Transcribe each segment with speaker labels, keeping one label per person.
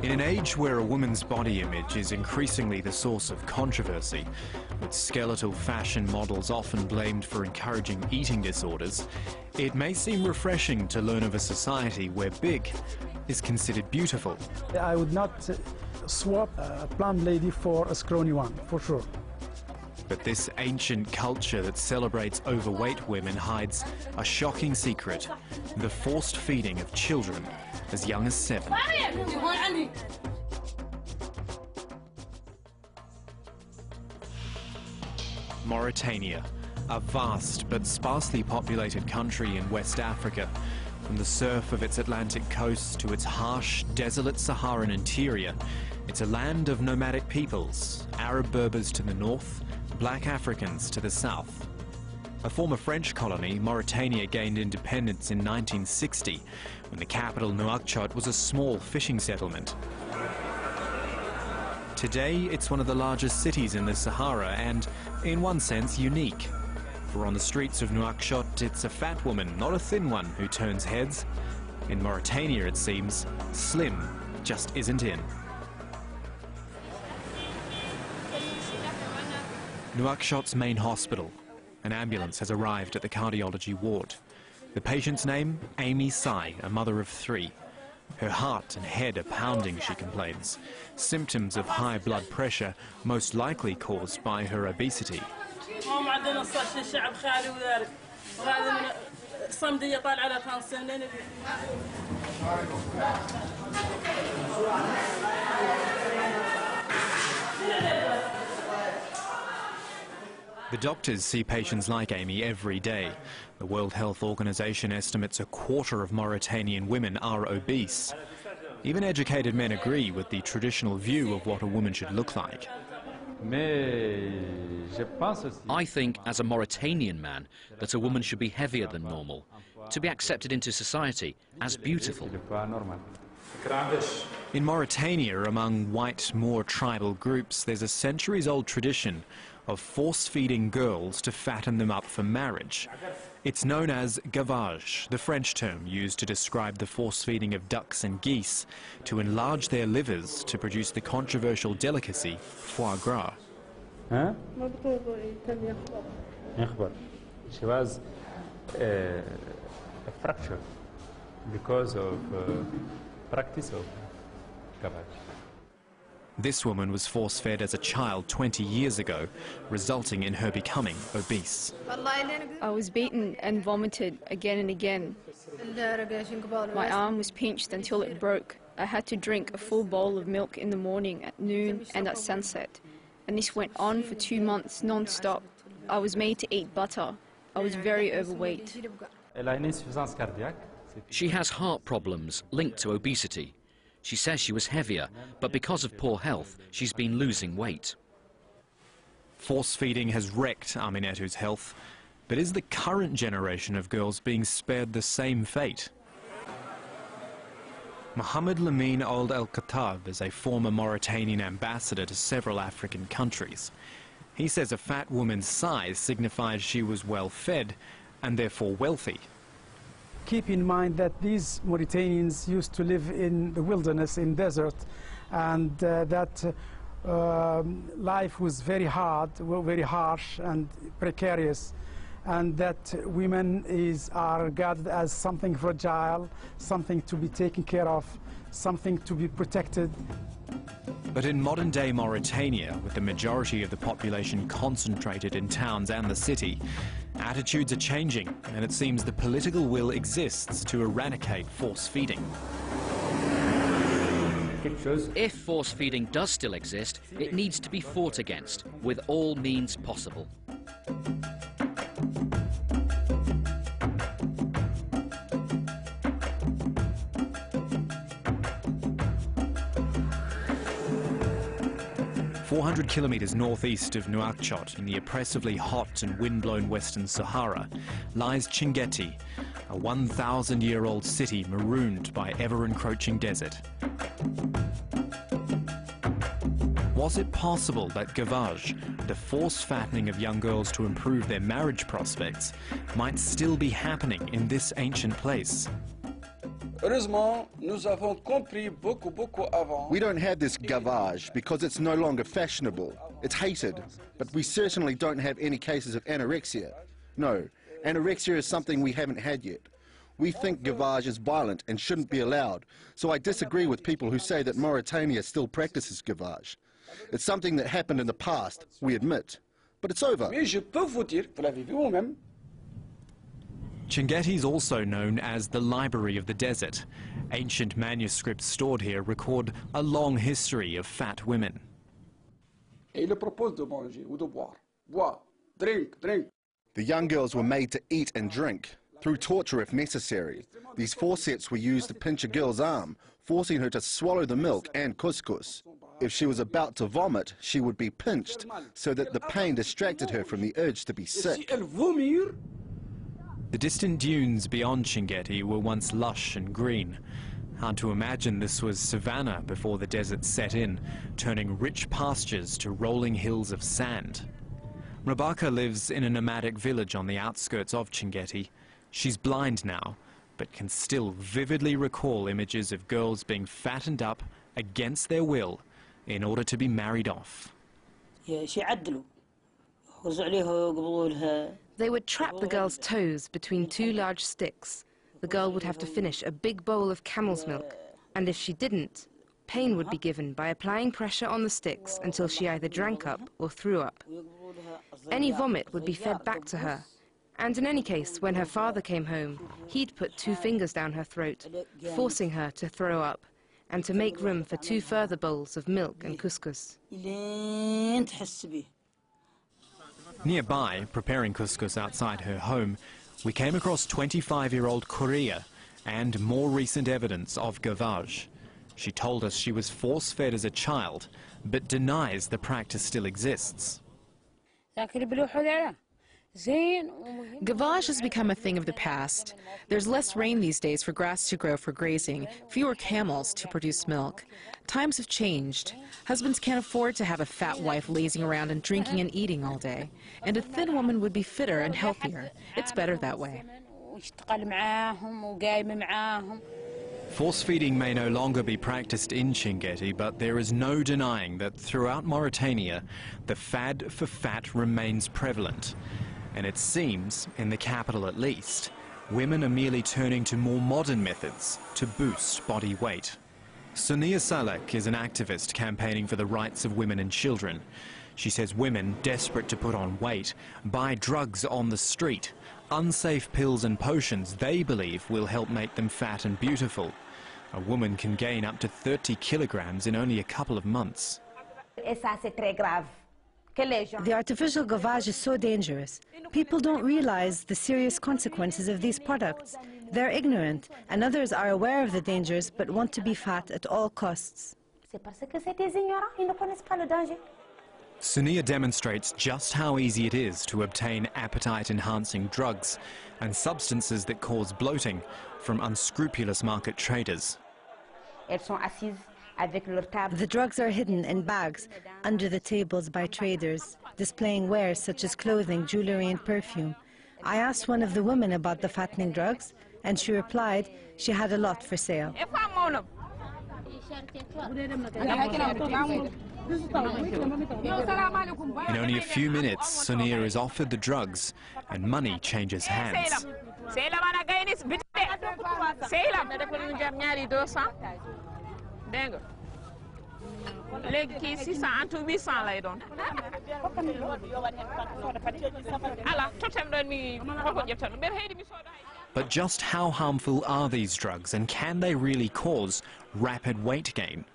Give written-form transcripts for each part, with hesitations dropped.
Speaker 1: In an age where a woman's body image is increasingly the source of controversy, with skeletal fashion models often blamed for encouraging eating disorders, it may seem refreshing to learn of a society where big is considered beautiful.
Speaker 2: I would not swap a plump lady for a scrawny one, for sure.
Speaker 1: But this ancient culture that celebrates overweight women hides a shocking secret: the forced feeding of children as young as 7. Mauritania, a vast but sparsely populated country in West Africa. From the surf of its Atlantic coast to its harsh, desolate Saharan interior, it's a land of nomadic peoples, Arab Berbers to the north, black Africans to the south. A former French colony, Mauritania gained independence in 1960, when the capital Nouakchott was a small fishing settlement. Today, it's one of the largest cities in the Sahara and, in one sense, unique. For on the streets of Nouakchott, it's a fat woman, not a thin one, who turns heads. In Mauritania, it seems, slim just isn't in. Nouakchott's main hospital. An ambulance has arrived at the cardiology ward. The patient's name, Amy Sai, a mother of 3. Her heart and head are pounding, she complains. Symptoms of high blood pressure, most likely caused by her obesity. The doctors see patients like Amy every day. The World Health Organization estimates a quarter of Mauritanian women are obese. Even educated men agree with the traditional view of what a woman should look like.
Speaker 3: I think, as a Mauritanian man, that a woman should be heavier than normal, to be accepted into society as beautiful.
Speaker 1: In Mauritania, among white Moor tribal groups, there's a centuries-old tradition of force-feeding girls to fatten them up for marriage. It's known as gavage, the French term used to describe the force-feeding of ducks and geese to enlarge their livers to produce the controversial delicacy foie gras.
Speaker 4: She was a fracture because of practice of gavage.
Speaker 1: This woman was force-fed as a child 20 years ago, resulting in her becoming obese.
Speaker 5: I was beaten and vomited again and again. My arm was pinched until it broke. I had to drink a full bowl of milk in the morning, at noon and at sunset. And this went on for 2 months non-stop. I was made to eat butter. I was very overweight.
Speaker 3: She has heart problems linked to obesity. She says she was heavier, but because of poor health, she's been losing weight.
Speaker 1: Force-feeding has wrecked Aminatu's health, but is the current generation of girls being spared the same fate? Mohamed Lamine Ould El Khattab is a former Mauritanian ambassador to several African countries. He says a fat woman's size signifies she was well-fed and therefore wealthy.
Speaker 2: Keep in mind that these Mauritanians used to live in the wilderness, in desert, and that life was very hard, very harsh and precarious, and that women are regarded as something fragile, something to be taken care of, something to be protected.
Speaker 1: But in modern-day Mauritania, with the majority of the population concentrated in towns and the city, attitudes are changing, and it seems the political will exists to eradicate force-feeding.
Speaker 3: If force-feeding does still exist, it needs to be fought against, with all means possible.
Speaker 1: 400 kilometres northeast of Nouakchott, in the oppressively hot and wind-blown Western Sahara, lies Chinguetti, a 1,000-year-old city marooned by ever-encroaching desert. Was it possible that gavage, the forced fattening of young girls to improve their marriage prospects, might still be happening in this ancient place?
Speaker 6: Heureusement, nous avons compris beaucoup avant.
Speaker 7: We don't have this gavage because it's no longer fashionable. It's hated, but we certainly don't have any cases of anorexia. No, anorexia is something we haven't had yet. We think gavage is violent and shouldn't be allowed, so I disagree with people who say that Mauritania still practices gavage. It's something that happened in the past, we admit, but it's over.
Speaker 6: Mais je peux vous dire, vous l'avez vu vous-même.
Speaker 1: Chinguetti is also known as the Library of the Desert. Ancient manuscripts stored here record a long history of fat women.
Speaker 6: Et il leur propose de manger ou de boire. Boire, drink.
Speaker 7: The young girls were made to eat and drink, through torture if necessary. These forceps were used to pinch a girl's arm, forcing her to swallow the milk and couscous. If she was about to vomit, she would be pinched, so that the pain distracted her from the urge to be sick.
Speaker 1: The distant dunes beyond Chinguetti were once lush and green. Hard to imagine this was savanna before the desert set in, turning rich pastures to rolling hills of sand. Rebecca lives in a nomadic village on the outskirts of Chinguetti. She's blind now, but can still vividly recall images of girls being fattened up against their will in order to be married off.
Speaker 8: They would trap the girl's toes between two large sticks. The girl would have to finish a big bowl of camel's milk, and if she didn't, pain would be given by applying pressure on the sticks until she either drank up or threw up. Any vomit would be fed back to her, and in any case, when her father came home, he'd put 2 fingers down her throat, forcing her to throw up, and to make room for 2 further bowls of milk and couscous.
Speaker 1: Nearby, preparing couscous outside her home, we came across 25-year-old Korea and more recent evidence of gavage. She told us she was force-fed as a child, but denies the practice still exists.
Speaker 9: Gavage has become a thing of the past. There's less rain these days for grass to grow for grazing, fewer camels to produce milk. Times have changed. Husbands can't afford to have a fat wife lazing around and drinking and eating all day. And a thin woman would be fitter and healthier. It's better that way.
Speaker 1: Force-feeding may no longer be practiced in Chinguetti, but there is no denying that throughout Mauritania, the fad for fat remains prevalent. And it seems, in the capital at least, women are merely turning to more modern methods to boost body weight. Sonia Salek is an activist campaigning for the rights of women and children. She says women, desperate to put on weight, buy drugs on the street, unsafe pills and potions they believe will help make them fat and beautiful. A woman can gain up to 30 kilograms in only a couple of months.
Speaker 10: The artificial gavage is so dangerous. People don't realize the serious consequences of these products. They're ignorant, and others are aware of the dangers but want to be fat at all costs.
Speaker 1: Sonia demonstrates just how easy it is to obtain appetite-enhancing drugs and substances that cause bloating from unscrupulous market traders.
Speaker 10: The drugs are hidden in bags under the tables by traders, displaying wares such as clothing, jewelry and perfume. I asked one of the women about the fattening drugs, and she replied she had a lot for sale.
Speaker 1: In only a few minutes, Sonia is offered the drugs and money changes hands. But just how harmful are these drugs, and can they really cause rapid weight gain?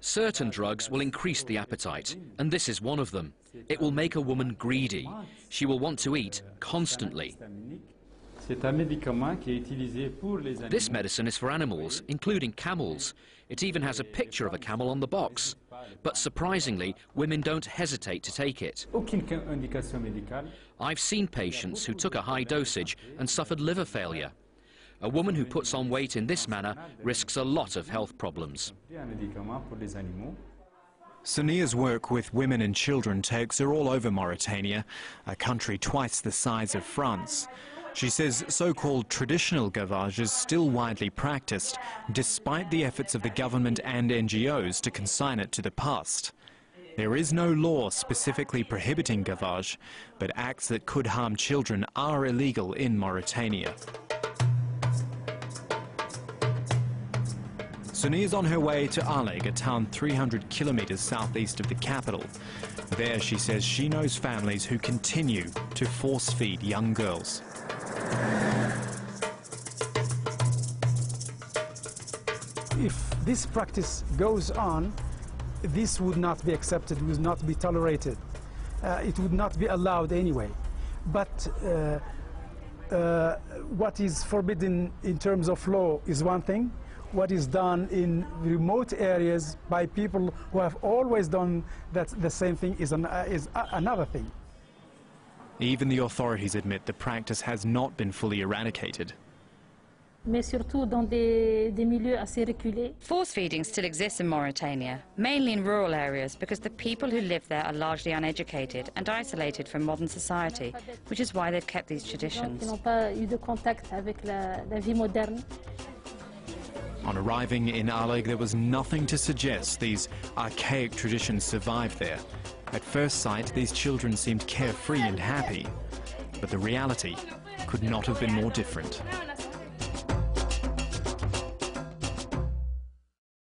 Speaker 3: Certain drugs will increase the appetite, and this is one of them. It will make a woman greedy. She will want to eat constantly. This medicine is for animals, including camels. It even has a picture of a camel on the box. But surprisingly, women don't hesitate to take it. I've seen patients who took a high dosage and suffered liver failure. A woman who puts on weight in this manner risks a lot of health problems.
Speaker 1: Sonia's work with women and children takes her all over Mauritania, a country twice the size of France. She says so-called traditional gavage is still widely practiced, despite the efforts of the government and NGOs to consign it to the past. There is no law specifically prohibiting gavage, but acts that could harm children are illegal in Mauritania. Sunni is on her way to Aleg, a town 300 kilometres southeast of the capital. There, she says she knows families who continue to force-feed young girls.
Speaker 2: If this practice goes on, this would not be accepted, would not be tolerated. It would not be allowed anyway. But what is forbidden in terms of law is one thing. What is done in remote areas by people who have always done the same thing is another thing.
Speaker 1: Even the authorities admit the practice has not been fully eradicated.
Speaker 11: Force feeding still exists in Mauritania, mainly in rural areas, because the people who live there are largely uneducated and isolated from modern society, which is why they've kept these traditions.
Speaker 1: On arriving in Aleg, there was nothing to suggest these archaic traditions survived there. At first sight, these children seemed carefree and happy, but the reality could not have been more different.